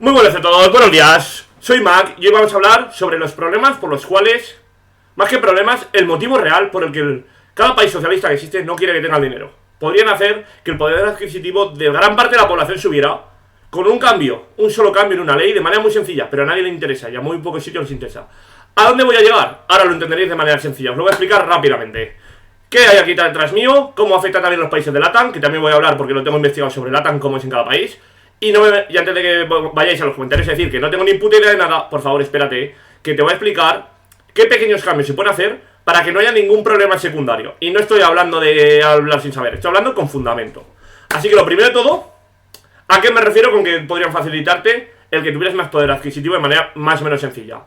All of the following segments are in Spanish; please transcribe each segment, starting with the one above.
Muy buenas a todos, buenos días. Soy Mac y hoy vamos a hablar sobre los problemas por los cuales, más que problemas, el motivo real por el que cada país socialista que existe no quiere que tenga el dinero. Podrían hacer que el poder adquisitivo de gran parte de la población subiera con un cambio, un solo cambio en una ley de manera muy sencilla, pero a nadie le interesa y a muy pocos sitios les interesa. ¿A dónde voy a llegar? Ahora lo entenderéis de manera sencilla, os lo voy a explicar rápidamente. ¿Qué hay aquí detrás mío? ¿Cómo afecta también a los países de LATAM? Que también voy a hablar porque lo tengo investigado sobre LATAM, cómo es en cada país. Y antes de que vayáis a los comentarios a decir que no tengo ni puta idea de nada, por favor espérate, que te voy a explicar qué pequeños cambios se pueden hacer para que no haya ningún problema secundario. Y no estoy hablando de hablar sin saber, estoy hablando con fundamento. Así que lo primero de todo, ¿a qué me refiero con que podrían facilitarte el que tuvieras más poder adquisitivo de manera más o menos sencilla?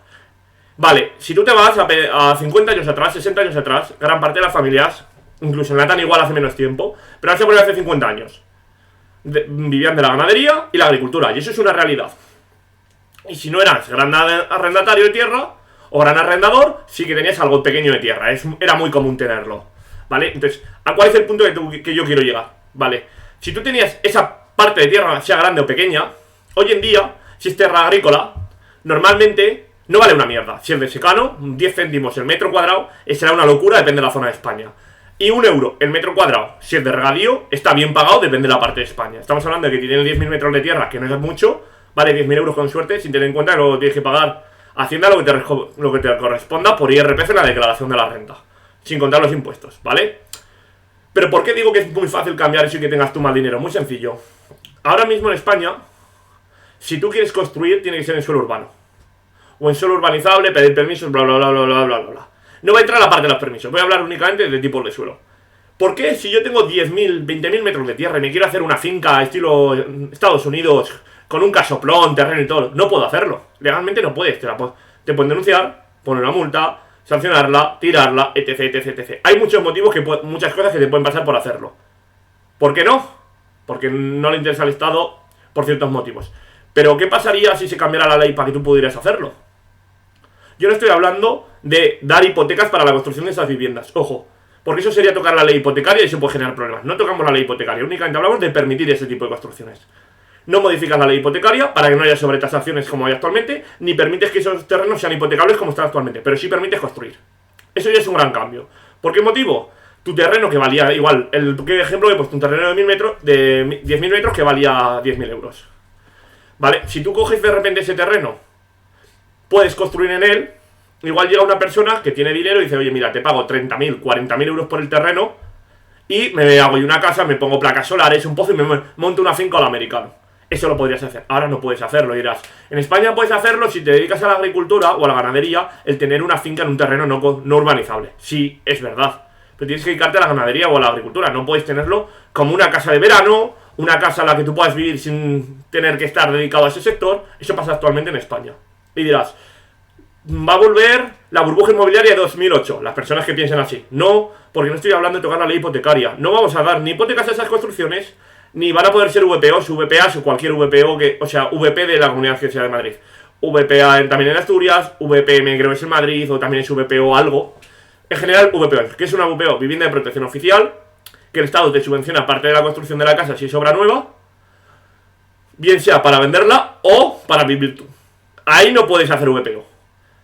Vale, si tú te vas a 50 años atrás, 60 años atrás, gran parte de las familias, incluso en LATAM igual hace menos tiempo, pero ahora se pone hace 50 años, vivían de la ganadería y la agricultura, y eso es una realidad. Y si no eras gran arrendatario de tierra o gran arrendador, sí que tenías algo pequeño de tierra, era muy común tenerlo. ¿Vale? Entonces, ¿a cuál es el punto que yo quiero llegar? Vale, si tú tenías esa parte de tierra, sea grande o pequeña, hoy en día, si es tierra agrícola, normalmente no vale una mierda. Si es de secano, 10 céntimos el metro cuadrado, será una locura, depende de la zona de España. Y 1 euro el metro cuadrado, si es de regadío, está bien pagado, depende de la parte de España. Estamos hablando de que tiene 10.000 metros de tierra, que no es mucho, vale 10.000 euros con suerte, sin tener en cuenta que luego tienes que pagar a Hacienda lo que te corresponda por IRPF en la declaración de la renta, sin contar los impuestos, ¿vale? Pero ¿por qué digo que es muy fácil cambiar eso y que tengas tú más dinero? Muy sencillo. Ahora mismo en España, si tú quieres construir, tiene que ser en suelo urbano. O en suelo urbanizable, pedir permisos, bla bla bla bla bla bla bla. No voy a entrar a la parte de los permisos, voy a hablar únicamente de tipos de suelo. ¿Por qué si yo tengo 10.000, 20.000 metros de tierra y me quiero hacer una finca estilo Estados Unidos, con un casoplón, terreno y todo, no puedo hacerlo? Legalmente no puedes, te pueden denunciar, poner una multa, sancionarla, tirarla, etc, etc, etc. Hay muchos motivos, muchas cosas que te pueden pasar por hacerlo. ¿Por qué no? Porque no le interesa al Estado por ciertos motivos. Pero ¿qué pasaría si se cambiara la ley para que tú pudieras hacerlo? Yo no estoy hablando de dar hipotecas para la construcción de esas viviendas, ojo, porque eso sería tocar la ley hipotecaria y eso puede generar problemas. No tocamos la ley hipotecaria, únicamente hablamos de permitir ese tipo de construcciones. No modificas la ley hipotecaria para que no haya sobretasaciones como hay actualmente, ni permites que esos terrenos sean hipotecables como están actualmente, pero sí permites construir. Eso ya es un gran cambio. ¿Por qué motivo? Tu terreno que valía igual, ¿qué ejemplo he puesto? Un terreno de 10.000 metros que valía 10.000 euros. ¿Vale? Si tú coges de repente ese terreno, puedes construir en él, igual llega una persona que tiene dinero y dice, oye, mira, te pago 30.000, 40.000 euros por el terreno y me hago yo una casa, me pongo placas solares, un pozo y me monto una finca al americano. Eso lo podrías hacer. Ahora no puedes hacerlo, dirás. En España puedes hacerlo si te dedicas a la agricultura o a la ganadería, el tener una finca en un terreno no urbanizable. Sí, es verdad. Pero tienes que dedicarte a la ganadería o a la agricultura. No puedes tenerlo como una casa de verano, una casa en la que tú puedas vivir sin tener que estar dedicado a ese sector. Eso pasa actualmente en España. Y dirás, va a volver la burbuja inmobiliaria de 2008. Las personas que piensen así. No, porque no estoy hablando de tocar la ley hipotecaria. No vamos a dar ni hipotecas a esas construcciones, ni van a poder ser VPOs, VPAs o cualquier VPO, o sea, VP de la Comunidad de Madrid. VPA también en Asturias, VPM creo que es en Madrid, o también es VPO algo. En general, VPO. ¿Qué es una VPO? Vivienda de protección oficial, que el Estado te subvenciona parte de la construcción de la casa si es obra nueva, bien sea para venderla o para vivir tú. Ahí no puedes hacer VPO.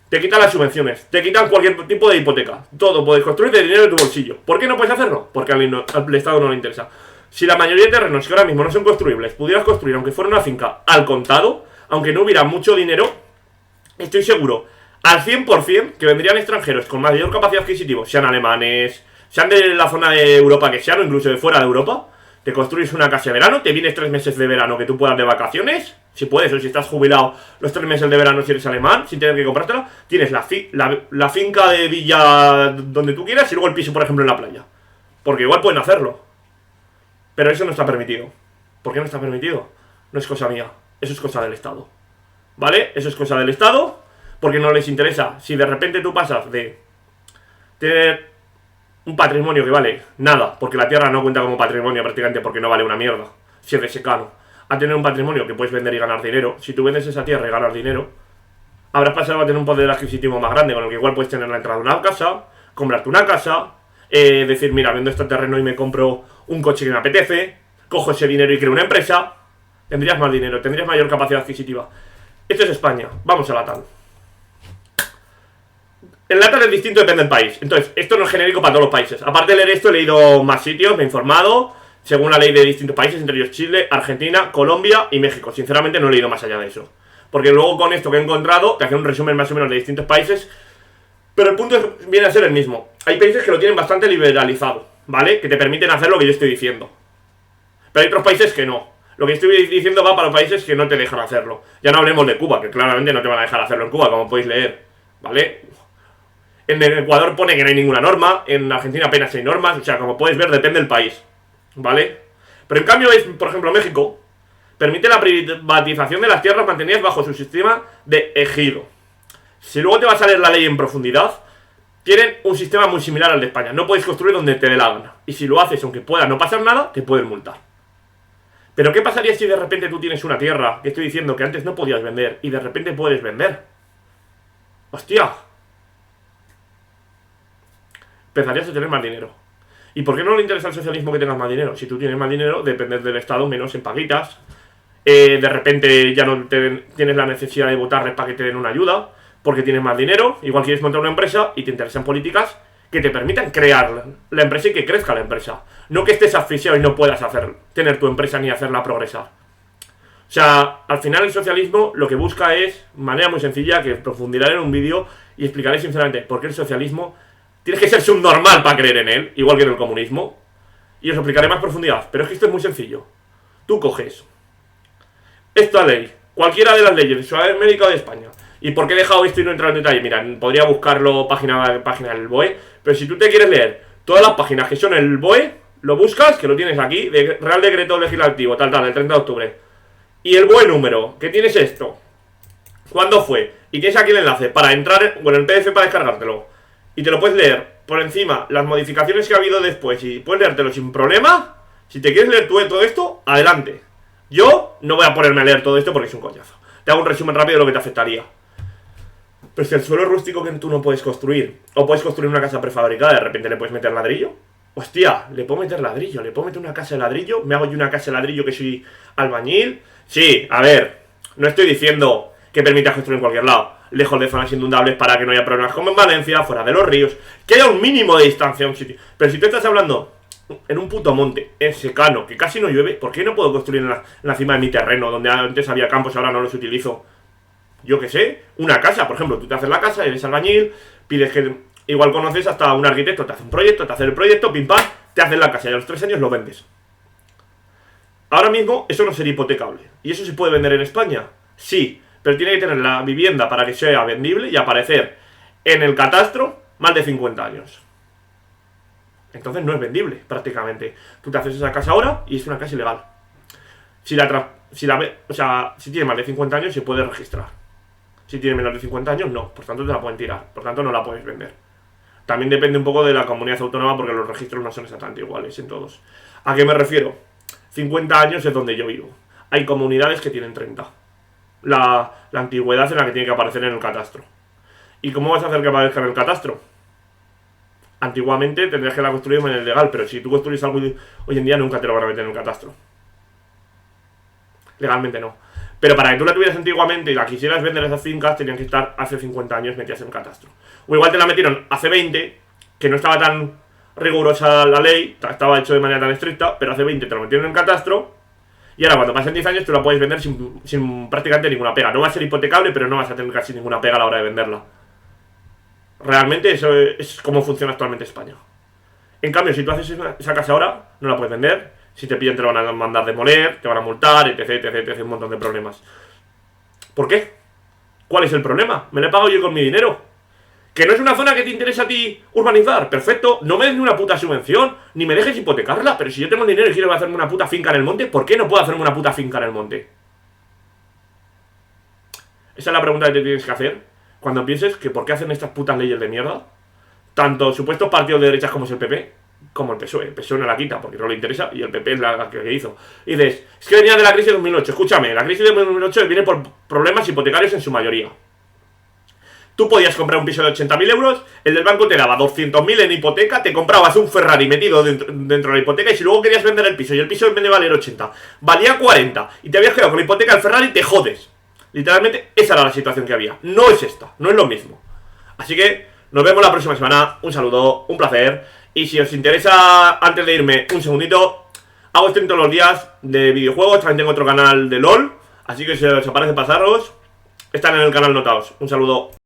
Te quitan las subvenciones, te quitan cualquier tipo de hipoteca. Todo puedes construir de dinero de tu bolsillo. ¿Por qué no puedes hacerlo? Porque al Estado no le interesa. Si la mayoría de terrenos que ahora mismo no son construibles, pudieras construir, aunque fuera una finca, al contado, aunque no hubiera mucho dinero, estoy seguro, al 100%, que vendrían extranjeros con mayor capacidad adquisitiva, sean alemanes, sean de la zona de Europa que sean, o incluso de fuera de Europa, te construyes una casa de verano, te vienes 3 meses de verano que tú puedas de vacaciones, si puedes, o si estás jubilado los 3 meses de verano si eres alemán, sin tener que comprártela, tienes la finca de villa donde tú quieras y luego el piso, por ejemplo, en la playa. Porque igual pueden hacerlo. Pero eso no está permitido. ¿Por qué no está permitido? No es cosa mía, eso es cosa del Estado. ¿Vale? Eso es cosa del Estado, porque no les interesa. Si de repente tú pasas de tener un patrimonio que vale nada, porque la tierra no cuenta como patrimonio prácticamente porque no vale una mierda, si es de secano, a tener un patrimonio que puedes vender y ganar dinero, si tú vendes esa tierra y ganas dinero, habrás pasado a tener un poder adquisitivo más grande, con el que igual puedes tener la entrada de una casa, comprarte una casa, decir, mira, vendo este terreno y me compro un coche que me apetece, cojo ese dinero y creo una empresa, tendrías más dinero, tendrías mayor capacidad adquisitiva. Esto es España, vamos a LATAM. En LATAM es distinto, depende del país. Entonces, esto no es genérico para todos los países. Aparte de leer esto, he leído más sitios, me he informado, según la ley de distintos países, entre ellos Chile, Argentina, Colombia y México. Sinceramente no he leído más allá de eso, porque luego con esto que he encontrado, te hace un resumen más o menos de distintos países, pero el punto viene a ser el mismo. Hay países que lo tienen bastante liberalizado, ¿vale? Que te permiten hacer lo que yo estoy diciendo. Pero hay otros países que no. Lo que estoy diciendo va para los países que no te dejan hacerlo. Ya no hablemos de Cuba, que claramente no te van a dejar hacerlo en Cuba, como podéis leer, ¿vale? En el Ecuador pone que no hay ninguna norma, en Argentina apenas hay normas, o sea, como puedes ver, depende del país, ¿vale? Pero en cambio, por ejemplo, México permite la privatización de las tierras mantenidas bajo su sistema de ejido. Si luego te vas a leer la ley en profundidad, tienen un sistema muy similar al de España. No puedes construir donde te dé la gana. Y si lo haces, aunque pueda no pasar nada, te pueden multar. Pero ¿qué pasaría si de repente tú tienes una tierra que estoy diciendo que antes no podías vender y de repente puedes vender? ¡Hostia! Empezarías a tener más dinero. ¿Y por qué no le interesa al socialismo que tengas más dinero? Si tú tienes más dinero, dependes del Estado menos en paguitas. De repente ya no tienes la necesidad de votarles para que te den una ayuda, porque tienes más dinero. Igual quieres montar una empresa y te interesan políticas que te permitan crear la empresa y que crezca la empresa. No que estés asfixiado y no puedas tener tu empresa ni hacerla progresar. O sea, al final el socialismo lo que busca es, manera muy sencilla, que profundizaré en un vídeo y explicaré sinceramente por qué el socialismo tienes que ser subnormal para creer en él, igual que en el comunismo. Y os explicaré más profundidad, pero es que esto es muy sencillo. Tú coges esta ley, cualquiera de las leyes de Sudamérica o de España. ¿Y por qué he dejado esto y no he entrado en detalle? Mira, podría buscarlo página del BOE, pero si tú te quieres leer todas las páginas que son el BOE, lo buscas, que lo tienes aquí, de Real Decreto Legislativo, tal, del 30 de octubre. Y el BOE número, que tienes esto, ¿cuándo fue? Y tienes aquí el enlace para entrar, bueno, el PDF para descargártelo. Y te lo puedes leer por encima, las modificaciones que ha habido después, y puedes leértelo sin problema. Si te quieres leer tú de todo esto, adelante. Yo no voy a ponerme a leer todo esto porque es un coñazo. Te hago un resumen rápido de lo que te afectaría. Pero si el suelo rústico que tú no puedes construir, o puedes construir una casa prefabricada, de repente le puedes meter ladrillo. Hostia, le puedo meter ladrillo, le puedo meter una casa de ladrillo. Me hago yo una casa de ladrillo que soy albañil. Sí, a ver, no estoy diciendo que permitas construir en cualquier lado, lejos de zonas inundables para que no haya problemas como en Valencia, fuera de los ríos, que haya un mínimo de distancia a un sitio. Pero si tú estás hablando en un puto monte, en secano, que casi no llueve, ¿por qué no puedo construir en la cima de mi terreno, donde antes había campos y ahora no los utilizo? Yo qué sé, una casa, por ejemplo, tú te haces la casa, eres albañil, pides que, igual conoces hasta un arquitecto, te hace un proyecto, te hace el proyecto, pim pam, te haces la casa y a los 3 años lo vendes. Ahora mismo eso no sería hipotecable. ¿Y eso se puede vender en España? Sí, pero tiene que tener la vivienda para que sea vendible y aparecer en el catastro más de 50 años. Entonces no es vendible, prácticamente. Tú te haces esa casa ahora y es una casa ilegal. Si tiene más de 50 años se puede registrar. Si tiene menos de 50 años, no. Por tanto, te la pueden tirar. Por tanto, no la puedes vender. También depende un poco de la comunidad autónoma porque los registros no son exactamente iguales en todos. ¿A qué me refiero? 50 años es donde yo vivo. Hay comunidades que tienen 30. La antigüedad en la que tiene que aparecer en el catastro. ¿Y cómo vas a hacer que aparezca en el catastro? Antiguamente tendrías que la construir de manera legal, pero si tú construyes algo hoy en día nunca te lo van a meter en el catastro. Legalmente no. Pero para que tú la tuvieras antiguamente y la quisieras vender esas fincas, tenían que estar hace 50 años metidas en el catastro. O igual te la metieron hace 20, que no estaba tan rigurosa la ley, estaba hecho de manera tan estricta, pero hace 20 te lo metieron en el catastro, y ahora cuando pasen 10 años tú la puedes vender sin prácticamente ninguna pega. No va a ser hipotecable, pero no vas a tener casi ninguna pega a la hora de venderla. Realmente eso es como funciona actualmente España. En cambio, si tú haces esa casa ahora, no la puedes vender. Si te pillan te van a mandar demoler, te van a multar, etc, un montón de problemas. ¿Por qué? ¿Cuál es el problema? Me lo he pagado yo con mi dinero. ¿Que no es una zona que te interesa a ti urbanizar? Perfecto, no me des ni una puta subvención, ni me dejes hipotecarla. Pero si yo tengo el dinero y quiero hacerme una puta finca en el monte, ¿por qué no puedo hacerme una puta finca en el monte? Esa es la pregunta que te tienes que hacer cuando pienses que por qué hacen estas putas leyes de mierda. Tanto supuestos partidos de derechas como es el PP, como el PSOE. El PSOE no la quita porque no le interesa y el PP es la que hizo. Y dices, es que venía de la crisis de 2008. Escúchame, la crisis de 2008 viene por problemas hipotecarios en su mayoría. Tú podías comprar un piso de 80.000 euros, el del banco te daba 200.000 en hipoteca, te comprabas un Ferrari metido dentro de la hipoteca, y si luego querías vender el piso y el piso en vez de valer 80 valía 40 y te habías quedado con la hipoteca del Ferrari, te jodes. Literalmente esa era la situación que había. No es esta, no es lo mismo. Así que nos vemos la próxima semana. Un saludo, un placer. Y si os interesa, antes de irme, un segundito, hago stream todos los días de videojuegos. También tengo otro canal de LOL, así que si os aparece pasaros, están en el canal notados. Un saludo.